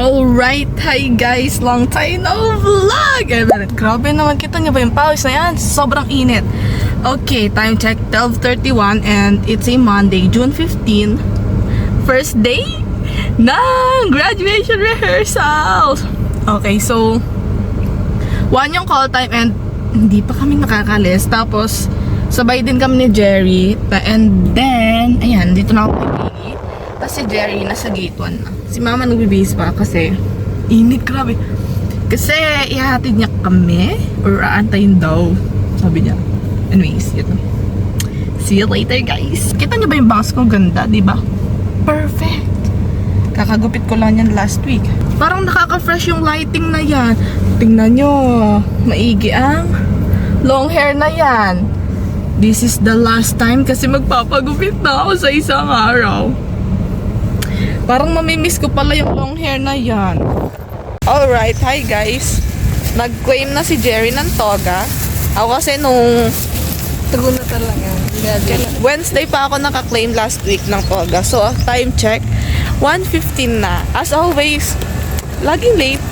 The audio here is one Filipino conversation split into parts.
Alright, hi guys! Long time no vlog! Grabe naman, kita niyo ba yung pawis na yan? Sobrang init. Okay, time check 12:31 and it's a Monday, June 15. First day ng graduation rehearsals! Okay, so 1 yung call time and hindi pa kami nakakalis. Tapos, sabay din kami ni Jerry. And then, ayan, dito na ako kay Biggie. Tapos si Jerry nasa gate 1 na. Si Mama nagbibihis pa kasi init, grabe. Kasi ihahatid niya kami or aantayin daw, sabi niya. Anyways, yun. See you later, guys. Kita niyo ba yung bangs ko? Ganda, di ba? Perfect. Kakagupit ko lang yan last week. Parang nakaka-fresh yung lighting na yan. Tingnan nyo, maigi ang long hair na yan. This is the last time kasi magpapagupit na ako sa isang araw. Parang mamimiss ko pala yung long hair na yan. Alright, hi guys. Nag-claim na si Jerry ng toga. Ako kasi nung tago na talaga. Wednesday pa ako naka-claim last week ng toga. So, time check, 1:15 na. As always, laging late.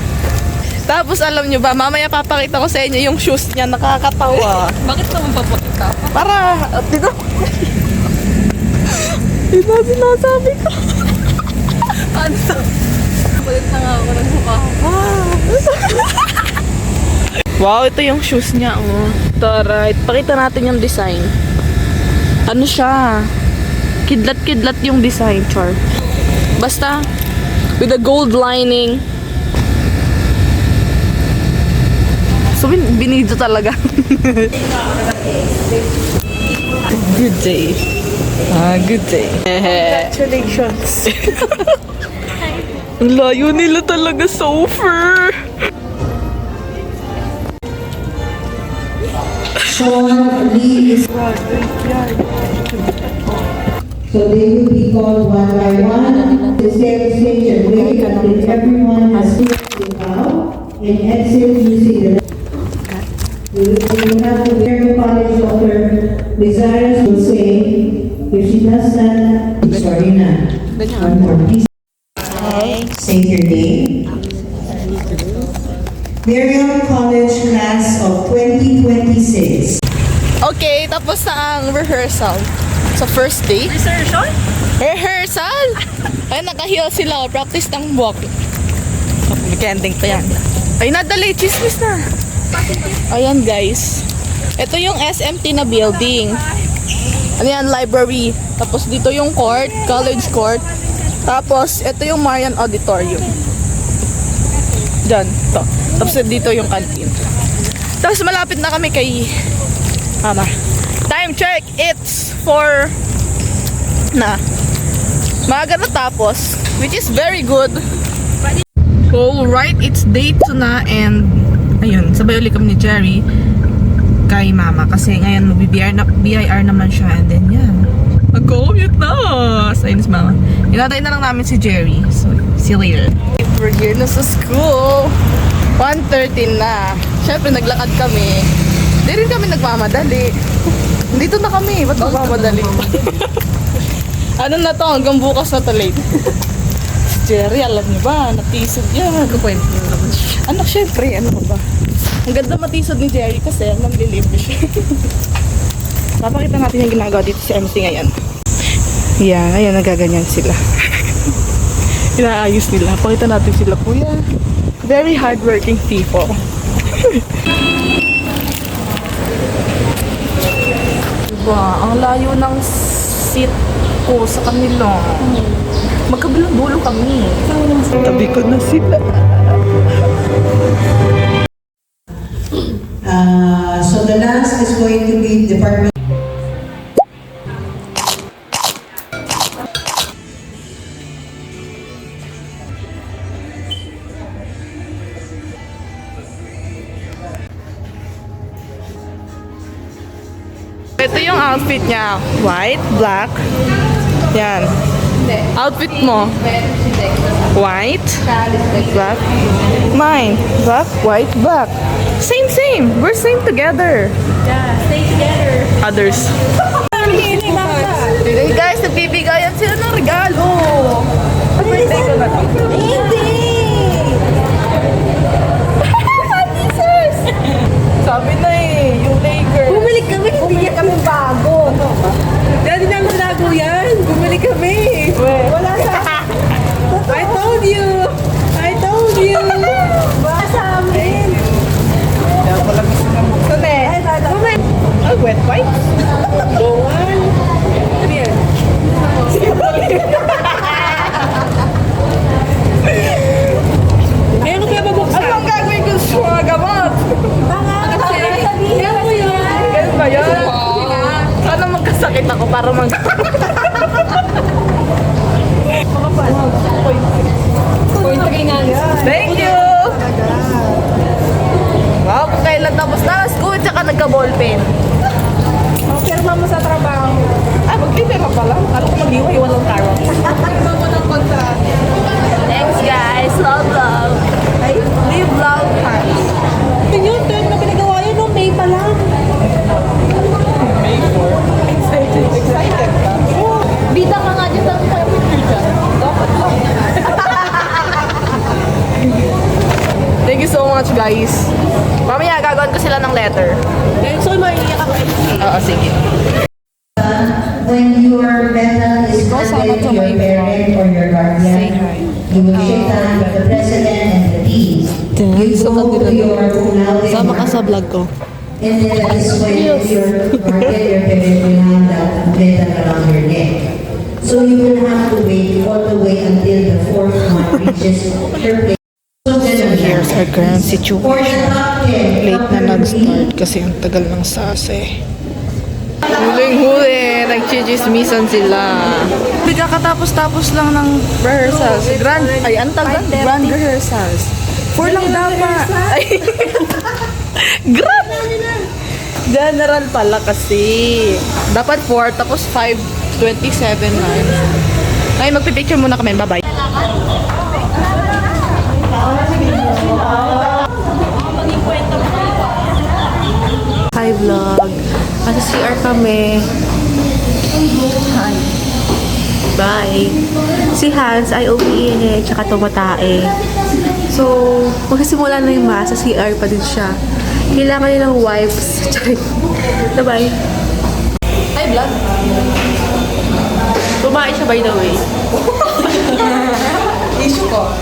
Tapos alam nyo ba, mamaya papakita ko sa inyo yung shoes niya, nakakatawa. Bakit naman papakita? Para, dito. Dito sinasabi ko. Ano to? Palit na nga ako ng mukha. Wow, ito yung shoes niya, oh. Alright, pakita natin yung design. Ano siya? Kidlat-kidlat yung design, char. Basta, with a gold lining. So, binidyo talaga. Good day. Good day. Congratulations. Ang layo nila talaga, Sofer. Sean Lee is so they will be called one by one to stay on stage and wait until everyone has finished the vow and exit using the we will have the very college doctor Desirous will say if she does that, sorry na. One more please. Say your name. Miriam College Class of 2026. Okay, tapos na ang rehearsal. Sa first day. Research? Rehearsal! Ay, naka-heel sila. Practice ng walk. Mag-ending pa yan. Ay, nadali. Chismis na. Ayan, guys. Ito yung SMT na building. Ano yan? Library. Tapos dito yung court. College court. Tapos, ito yung Marian Auditorium. Diyan. Ito. Tapos dito yung canteen. Tapos malapit na kami kay Mama. Time check. It's 4 na. Maaga na tapos. Which is very good. Alright, it's day 2 na and ayun, sabay ulit kami ni Jerry kay Mama kasi ngayon BIR naman siya and then yan. Mag-commute na! Sayang si Mama. Inatay na lang namin si Jerry. So, see you later. We're here na sa school. 1:30 na. Siyempre, naglakad kami. Hindi rin kami nagmamadali. Dito na kami. Ba't nagmamadali? Ano na to? Hanggang bukas na to late. Si Jerry, alam niyo ba? Natisod yan. Nagkukwento naman siya. Ano, syempre, ano ba? Ang ganda matisod ni Jerry kasi nang-believe siya. Papakita natin yung ginagawa dito sa MC ngayon. Yeah, ayan, nagaganyan sila. Inaayos nila. Pakita natin sila, kuya. Very hardworking people. Diba, ang layo ng seat ko sa kanila. Magkabilang dulo kami. Tabi ko na sila. So the last is going to be Department. Ito yung outfit niya. White, black. Yan. Outfit mo. White, black. Mine. Black, white, black. Same, same. We're same together. Yeah, stay together. Others. Hey guys, nagbibigayan sila ng regalo. Birthday ko na to. Hindi! guys. Mamaya gagawin ko sila ng letter. So, maiiyak ako. Oo, sige. When your medal is Sama handed to to your my parent or your Say guardian, hi. you will shake hands with the president and the dean. You go to your cum laude Sama ka sa vlog ko. and then that is when your guardian, your parent will hand that medal around your neck. So you will have to wait all the way until the fourth one reaches her place. So Here's our current For situation. the top 10, Late na nag-start kasi ang tagal ng sase. Huling-huli, nagchichismisan sila. Kakatapos-tapos lang ng rehearsals. Grand rehearsals. 4 lang dapat. Ay. Grand! General pala kasi. Dapat 4, tapos 5:27 na. Ay, magpipicture muna kami. Bye-bye. Hi vlog. Nasa CR kami. Hi. Bye. Si Hans ay umiingi tsaka tumatae. So, magsisimula na yung mass, sa CR pa din siya. Kailangan nilang wipes. Bye-bye. Hi vlog. Kumain siya by the way. Issue ko.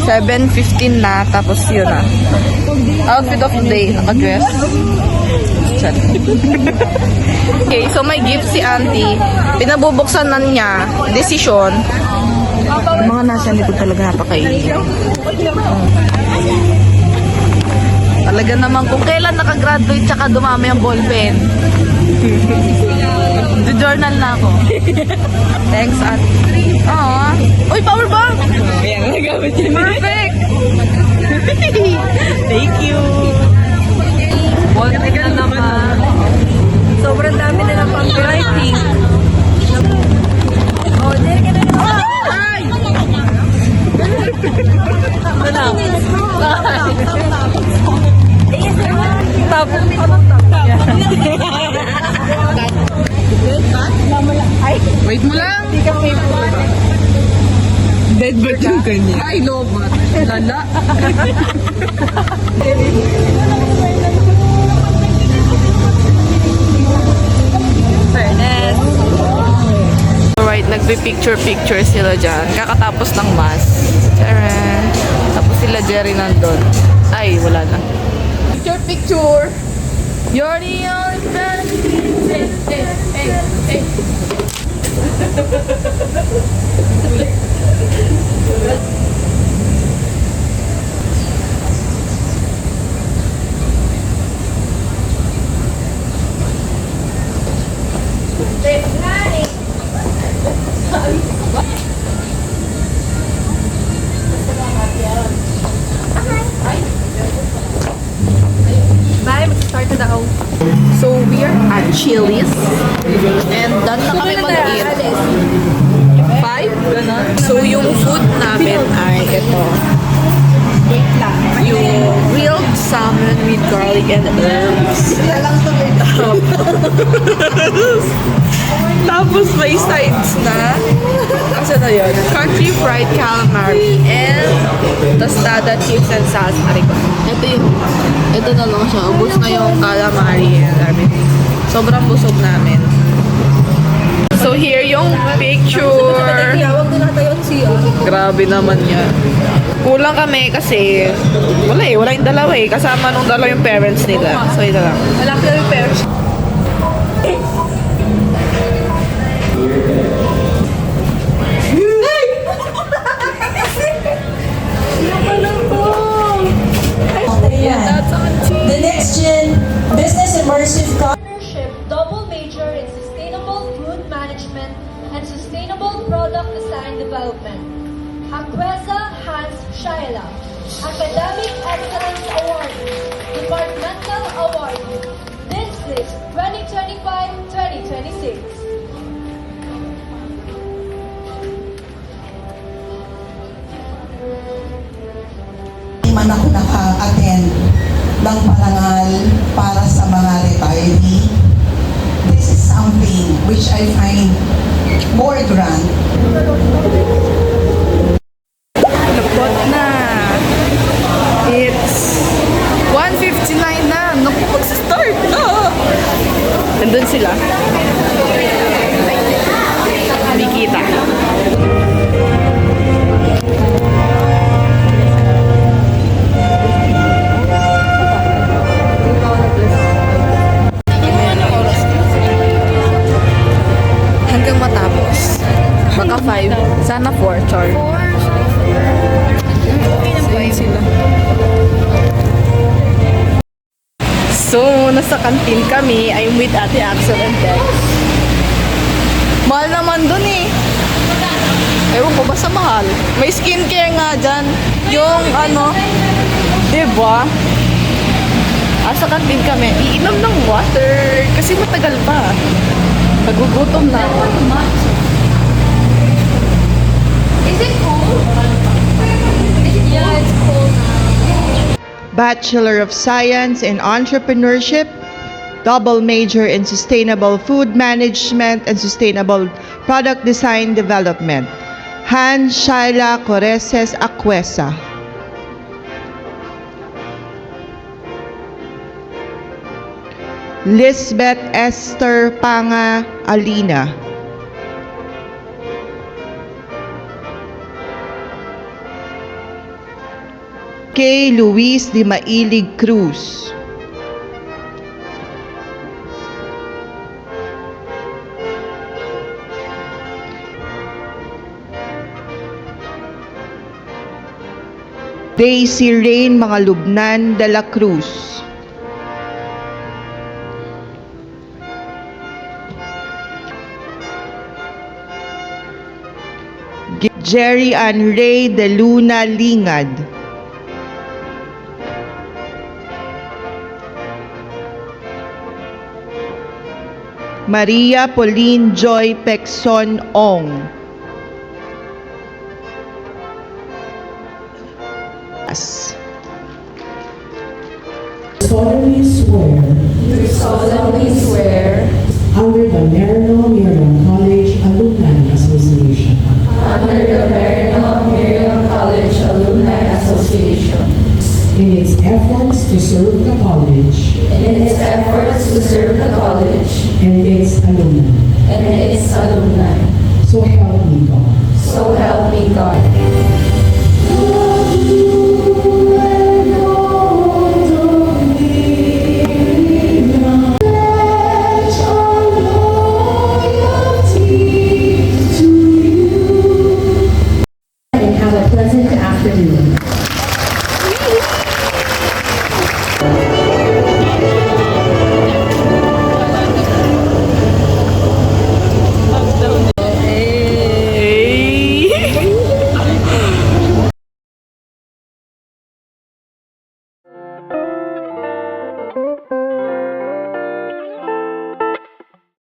7:15 na, tapos yun na. Outfit of the day, naka-dress. Chat. Okay, so may gift si auntie. Pinabubuksan na niya. Decision. Yung mga nasa likod talaga napakainin. Talaga naman kung kailan nakagraduate tsaka dumami ang ballpen. Journal na ako. Thanks, auntie. Aww. Uy, power bank! Ayan, nagamit yun. Perfect! Thank you. Ballpen na naman. Sobrang dami na ng pang-writing. Oh, dyan ka na naman. Ay! Wala. Top. Wait mo lang. Dead ba yung kanya? Ay, lobat. Lala. Fairness. Alright, nagpi-picture sila dyan. Kakatapos ng mass. Charan. Tapos sila Jerry nandun. Ay, wala na. Picture. You're the only fan. Hey. Bye, mag-start na daw. So, we are at Chili's. And done na kami mag-eat. 5? Ganon. So, yung food namin ay ito. Yung grilled salmon with garlic and herbs. Tapos may sides na. Asa na yun? Country fried calamari and tostada chips and salsa. Ito na lang siya. Ubus na yung calamari and everything. Sobrang busog namin. So here yung picture. Huwag na tayo siya. Grabe naman niya. Kulang kami kasi wala yung dalawa eh. Kasama nung dalawa yung parents nila. So ito lang. Wala ka yung parents. The next gen business immersive Partnership double major in sustainable food management and sustainable product design development. Hakweza Hans Shaila, Academic Excellence Award, Departmental Award, District 2025-2026. man ako naka-attend ng parangal para sa mga retiree. This is something which I find more grand. Nandun sila. Hindi kita. Hanggang matapos. Baka 5. Sana 4, char. So, yun sila. So, nasa kantin kami. I'm with Ate Axel and Dex. Mahal naman dun eh. Ewan ko, basta mahal. May skincare nga dyan. Yung ano, diba? Sa kantin kami. Iinom ng water. Kasi matagal pa. Nagugutom na ako. Is it cold? Yeah, it's cold now. Bachelor of Science in Entrepreneurship, double major in Sustainable Food Management and Sustainable Product Design Development. Han Shaila Coreses Aquesa. Lisbeth Esther Panga Alina. Kay Luis Di Mailig Cruz. Daisy Rain Mangalubnan de la Cruz. Jerry Ann Ray de Luna Lingad. Maria Pauline Joy Pexon Ong. solemnly swear Do solemnly swear under the Merino-Miriam College Alumni Association under the Miriam College Alumni Association in its efforts to serve the college in its efforts to serve the college and its alumni. and its alumni. So help me God. So help me God. And have a pleasant afternoon.